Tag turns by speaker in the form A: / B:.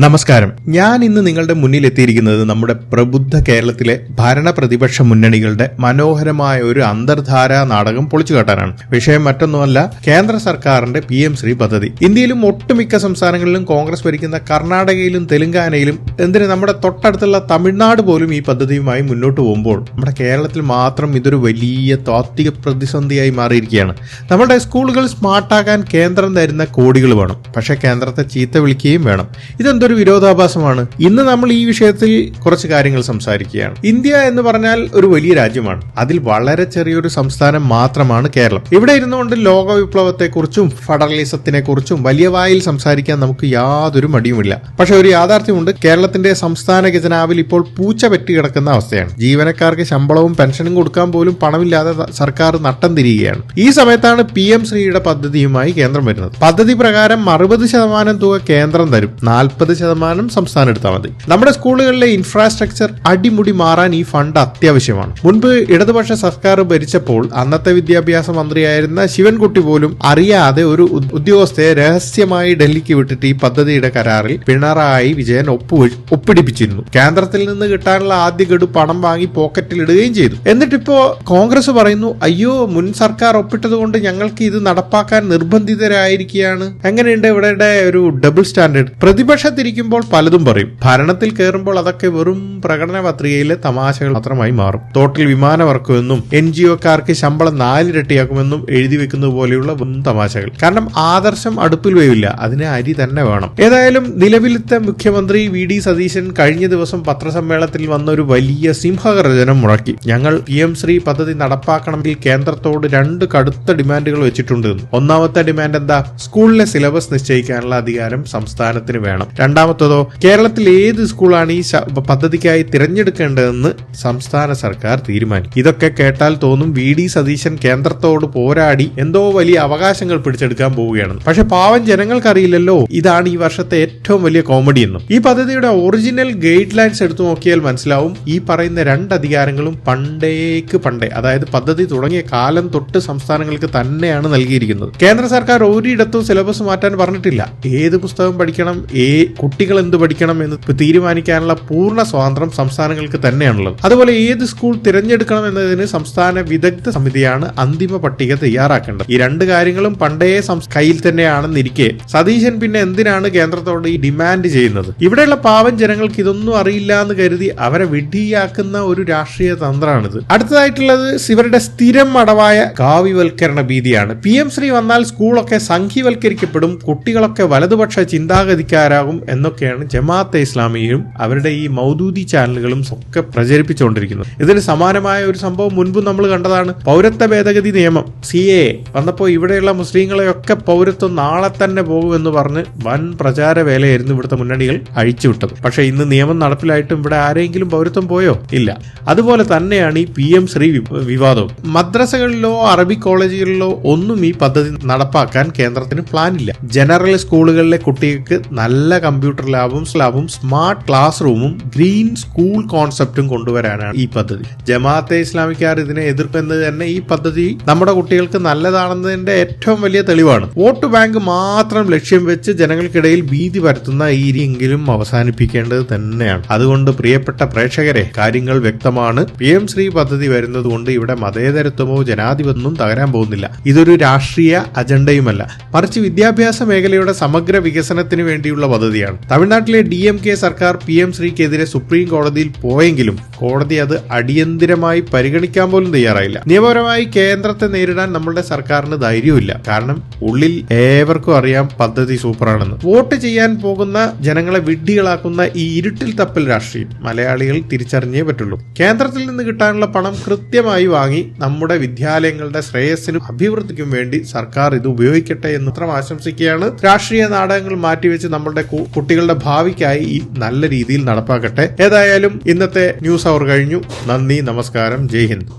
A: നമസ്കാരം. ഞാൻ ഇന്ന് നിങ്ങളുടെ മുന്നിൽ എത്തിയിരിക്കുന്നത് നമ്മുടെ പ്രബുദ്ധ കേരളത്തിലെ ഭരണ പ്രതിപക്ഷ മുന്നണികളുടെ മനോഹരമായ ഒരു അന്തർധാരാ നാടകം പൊളിച്ചു കാട്ടാനാണ്. വിഷയം മറ്റൊന്നുമല്ല, കേന്ദ്ര സർക്കാരിന്റെ PM ശ്രീ പദ്ധതി. ഇന്ത്യയിലും ഒട്ടുമിക്ക സംസ്ഥാനങ്ങളിലും കോൺഗ്രസ് ഭരിക്കുന്ന കർണാടകയിലും തെലങ്കാനയിലും എന്തിന് നമ്മുടെ തൊട്ടടുത്തുള്ള തമിഴ്നാട് പോലും ഈ പദ്ധതിയുമായി മുന്നോട്ട് പോകുമ്പോൾ നമ്മുടെ കേരളത്തിൽ മാത്രം ഇതൊരു വലിയ താത്വിക പ്രതിസന്ധിയായി മാറിയിരിക്കുകയാണ്. നമ്മുടെ സ്കൂളുകൾ സ്മാർട്ടാക്കാൻ കേന്ദ്രം തരുന്ന കോടികൾ വേണം, പക്ഷേ കേന്ദ്രത്തെ ചീത്ത വിളിക്കുകയും വേണം. ഇതെന്തൊരു വിരോധാഭാസമാണ്. ഇന്ന് നമ്മൾ ഈ വിഷയത്തിൽ കുറച്ച് കാര്യങ്ങൾ സംസാരിക്കുകയാണ്. ഇന്ത്യ എന്ന് പറഞ്ഞാൽ ഒരു വലിയ രാജ്യമാണ്. അതിൽ വളരെ ചെറിയൊരു സംസ്ഥാനം മാത്രമാണ് കേരളം. ഇവിടെ ഇരുന്നുകൊണ്ട് ലോക വിപ്ലവത്തെക്കുറിച്ചും ഫെഡറലിസത്തിനെ കുറിച്ചും വലിയ വായിൽ സംസാരിക്കാൻ നമുക്ക് യാതൊരു മടിയുമില്ല. പക്ഷെ ഒരു യാഥാർത്ഥ്യമുണ്ട്. കേരളത്തിന്റെ സംസ്ഥാന ഖജനാവിൽ ഇപ്പോൾ പൂച്ച പെറ്റി കിടക്കുന്ന അവസ്ഥയാണ്. ജീവനക്കാർക്ക് ശമ്പളവും പെൻഷനും കൊടുക്കാൻ പോലും പണമില്ലാതെ സർക്കാർ നട്ടം തിരിയുകയാണ്. ഈ സമയത്താണ് PM ശ്രീയുടെ പദ്ധതിയുമായി കേന്ദ്രം വരുന്നത്. പദ്ധതി പ്രകാരം 60% തുക കേന്ദ്രം തരും, 40% സംസ്ഥാനം എടുത്താൽ മതി. നമ്മുടെ സ്കൂളുകളിലെ ഇൻഫ്രാസ്ട്രക്ചർ അടിമുടി മാറാൻ ഈ ഫണ്ട് അത്യാവശ്യമാണ്. മുൻപ് ഇടതുപക്ഷ സർക്കാർ ഭരിച്ചപ്പോൾ അന്നത്തെ വിദ്യാഭ്യാസ മന്ത്രിയായിരുന്ന ശിവൻകുട്ടി പോലും അറിയാതെ ഒരു ഉദ്യോഗസ്ഥയെ രഹസ്യമായി ഡൽഹിക്ക് വിട്ടിട്ട് ഈ പദ്ധതിയുടെ കരാറിൽ പിണറായി വിജയൻ ഒപ്പിടിപ്പിച്ചിരുന്നു. കേന്ദ്രത്തിൽ നിന്ന് കിട്ടാനുള്ള ആദ്യ ഗഡു പണം വാങ്ങി പോക്കറ്റിൽ ഇടുകയും ചെയ്തു. എന്നിട്ടിപ്പോ കോൺഗ്രസ് പറയുന്നു, അയ്യോ മുൻ സർക്കാർ ഒപ്പിട്ടത് കൊണ്ട് ഞങ്ങൾക്ക് ഇത് നടപ്പാക്കാൻ നിർബന്ധിതരായിരിക്കുകയാണ്. എങ്ങനെയുണ്ട് ഇവിടെ ഒരു ഡബിൾ സ്റ്റാൻഡേർഡ്? പ്രതിപക്ഷത്തിരിക്കുമ്പോൾ പലതും പറയും, ഭരണത്തിൽ കയറുമ്പോൾ അതൊക്കെ വെറും പ്രകടന പത്രികയിലെ തമാശകൾ മാത്രമായി മാറും. തോട്ടിൽ വിമാനം ഇറക്കുമെന്നും NGOക്കാർക്ക് ശമ്പളം 4 ഇരട്ടിയാക്കുമെന്നും എഴുതി വെക്കുന്നത് പോലെയുള്ള വെറും തമാശകൾ. കാരണം ആദർശം അടുപ്പിൽ വേവില്ല, അതിന് അരി തന്നെ വേണം. ഏതായാലും നിലവിലത്തെ മുഖ്യമന്ത്രി VD സതീശൻ കഴിഞ്ഞ ദിവസം പത്രസമ്മേളനത്തിൽ വന്ന ഒരു വലിയ സിംഹഗർജനം മുഴക്കി. ഞങ്ങൾ PM ശ്രീ പദ്ധതി നടപ്പാക്കണമെങ്കിൽ കേന്ദ്രത്തോട് 2 കടുത്ത ഡിമാൻഡുകൾ വെച്ചിട്ടുണ്ട്. ഒന്നാമത്തെ ഡിമാൻഡ് എന്താ? സ്കൂളിലെ സിലബസ് നിശ്ചയിക്കാനുള്ള അധികാരം സംസ്ഥാനത്തിന് വേണം. രണ്ടാമത്തതോ, കേരളത്തിൽ ഏത് സ്കൂളാണ് ഈ പദ്ധതിക്കായി തിരഞ്ഞെടുക്കേണ്ടതെന്ന് സംസ്ഥാന സർക്കാർ തീരുമാനിക്കും. ഇതൊക്കെ കേട്ടാൽ തോന്നും VD സതീശൻ കേന്ദ്രത്തോട് പോരാടി എന്തോ വലിയ അവകാശങ്ങൾ പിടിച്ചെടുക്കാൻ പോവുകയാണ്. പക്ഷെ പാവം ജനങ്ങൾക്കറിയില്ലല്ലോ ഇതാണ് ഈ വർഷത്തെ ഏറ്റവും വലിയ കോമഡി എന്നും. ഈ പദ്ധതിയുടെ ഒറിജിനൽ ഗൈഡ് ലൈൻസ് എടുത്തു നോക്കിയാൽ മനസ്സിലാവും, ഈ പറയുന്ന 2 അധികാരങ്ങളും പണ്ടേ, അതായത് പദ്ധതി തുടങ്ങിയ കാലം തൊട്ട് സംസ്ഥാനങ്ങൾക്ക് തന്നെയാണ് നൽകിയിരിക്കുന്നത്. കേന്ദ്ര സർക്കാർ ഒരിടത്തും സിലബസ് മാറ്റാൻ പറഞ്ഞിട്ടില്ല. ഏത് പുസ്തകം പഠിക്കണം, കുട്ടികൾ എന്ത് പഠിക്കണം എന്ന് തീരുമാനിക്കാനുള്ള പൂർണ്ണ സ്വാതന്ത്ര്യം സംസ്ഥാനങ്ങൾക്ക് തന്നെയാണുള്ളത്. അതുപോലെ ഏത് സ്കൂൾ തിരഞ്ഞെടുക്കണം എന്നതിന് സംസ്ഥാന വിദഗ്ധ സമിതിയാണ് അന്തിമ പട്ടിക തയ്യാറാക്കേണ്ടത്. ഈ 2 കാര്യങ്ങളും പണ്ടേ കയ്യിൽ തന്നെയാണെന്നിരിക്കെ സതീശൻ പിന്നെ എന്തിനാണ് കേന്ദ്രത്തോട് ഈ ഡിമാൻഡ് ചെയ്യുന്നത്? ഇവിടെയുള്ള പാവം ജനങ്ങൾക്ക് ഇതൊന്നും അറിയില്ല എന്ന് കരുതി അവരെ വിഡ്ഢിയാക്കുന്ന ഒരു രാഷ്ട്രീയ തന്ത്രമാണിത്. അടുത്തതായിട്ടുള്ളത് ഇവരുടെ സ്ഥിരം അടവായ കാവ്യവൽക്കരണ ഭീതിയാണ്. PM ശ്രീ വന്നാൽ സ്കൂളൊക്കെ സംഘീവൽക്കരിക്കപ്പെടും, കുട്ടികളൊക്കെ വലതുപക്ഷ ചിന്താഗതിക്കാരാകും എന്നൊക്കെയാണ് ജമാഅത്തെ ഇസ്ലാമിയും അവരുടെ ഈ മൗദൂദി ചാനലുകളും ഒക്കെ പ്രചരിപ്പിച്ചുകൊണ്ടിരിക്കുന്നത്. ഇതിന് സമാനമായ ഒരു സംഭവം മുൻപും നമ്മൾ കണ്ടതാണ്. പൗരത്വ ഭേദഗതി നിയമം CAA വന്നപ്പോൾ ഇവിടെയുള്ള മുസ്ലിങ്ങളെയൊക്കെ പൗരത്വം നാളെ തന്നെ പോകുമെന്ന് പറഞ്ഞ് വൻ പ്രചാര വേലയായിരുന്നു ഇവിടുത്തെ മുന്നണികൾ അഴിച്ചുവിട്ടത്. പക്ഷെ ഇന്ന് നിയമം നടപ്പിലായിട്ടും ഇവിടെ ആരെങ്കിലും പൗരത്വം പോയോ? ഇല്ല. അതുപോലെ തന്നെയാണ് ഈ PM ശ്രീ വിവാദവും. മദ്രസകളിലോ അറബി കോളേജുകളിലോ ഒന്നും ഈ പദ്ധതി നടപ്പാക്കാൻ കേന്ദ്രത്തിന് പ്ലാൻ ഇല്ല. ജനറൽ സ്കൂളുകളിലെ കുട്ടികൾക്ക് നല്ല കമ്പ്യൂട്ടർ ലാബും സ്മാർട്ട് ക്ലാസ് റൂമും ഗ്രീൻ സ്കൂൾ കോൺസെപ്റ്റും കൊണ്ടുവരാനാണ് ഈ പദ്ധതി. ജമാഅത്തെ ഇസ്ലാമിക്കാർ ഇതിനെ എതിർക്കുന്നത് തന്നെ ഈ പദ്ധതി നമ്മുടെ കുട്ടികൾക്ക് നല്ലതാണെന്നതിന്റെ ഏറ്റവും വലിയ തെളിവാണ്. വോട്ട് ബാങ്ക് മാത്രം ലക്ഷ്യം വെച്ച് ജനങ്ങൾക്കിടയിൽ ഭീതി പരത്തുന്ന ഈ രീതിയെങ്കിലും അവസാനിപ്പിക്കേണ്ടത് തന്നെയാണ്. അതുകൊണ്ട് പ്രിയപ്പെട്ട പ്രേക്ഷകരെ, കാര്യങ്ങൾ വ്യക്തമാണ്. PM ശ്രീ പദ്ധതി വരുന്നത് കൊണ്ട് ഇവിടെ മതേതരത്വമോ ജനാധിപത്യമോ തകരാൻ പോകുന്നില്ല. ഇതൊരു രാഷ്ട്രീയ അജണ്ടയുമല്ല, മറിച്ച് വിദ്യാഭ്യാസ മേഖലയുടെ സമഗ്ര വികസനത്തിന് വേണ്ടിയുള്ള പദ്ധതിയാണ്. തമിഴ്നാട്ടിലെ DMK സർക്കാർ PM ശ്രീക്കെതിരെ സുപ്രീം കോടതിയിൽ പോയെങ്കിലും കോടതി അത് അടിയന്തിരമായി പരിഗണിക്കാൻ പോലും തയ്യാറായില്ല. നിയമപരമായി കേന്ദ്രത്തെ നേരിടാൻ നമ്മളുടെ സർക്കാരിന് ധൈര്യമില്ല. കാരണം ഉള്ളിൽ ഏവർക്കും അറിയാം പദ്ധതി സൂപ്പറാണെന്ന്. വോട്ട് ചെയ്യാൻ പോകുന്ന ജനങ്ങളെ വിഡ്ഢികളാക്കുന്ന ഈ ഇരുട്ടിൽ തപ്പൽ രാഷ്ട്രീയം മലയാളികൾ തിരിച്ചറിഞ്ഞേ പറ്റുള്ളൂ. കേന്ദ്രത്തിൽ നിന്ന് കിട്ടാനുള്ള പണം കൃത്യമായി വാങ്ങി നമ്മുടെ വിദ്യാലയങ്ങളുടെ ശ്രേയസ്സിനും അഭിവൃദ്ധിക്കും വേണ്ടി സർക്കാർ ഇത് ഉപയോഗിക്കട്ടെ എന്ന് മാത്രം ആശംസിക്കുകയാണ്. രാഷ്ട്രീയ നാടകങ്ങൾ മാറ്റിവെച്ച് നമ്മളുടെ കുട്ടികളുടെ ഭാവിക്കായി ഈ നല്ല രീതിയിൽ നടപ്പാക്കട്ടെ. ഏതായാലും ഇന്നത്തെ ന്യൂസ് അവർ കഴിഞ്ഞു. നന്ദി, നമസ്കാരം, ജയ് ഹിന്ദ്.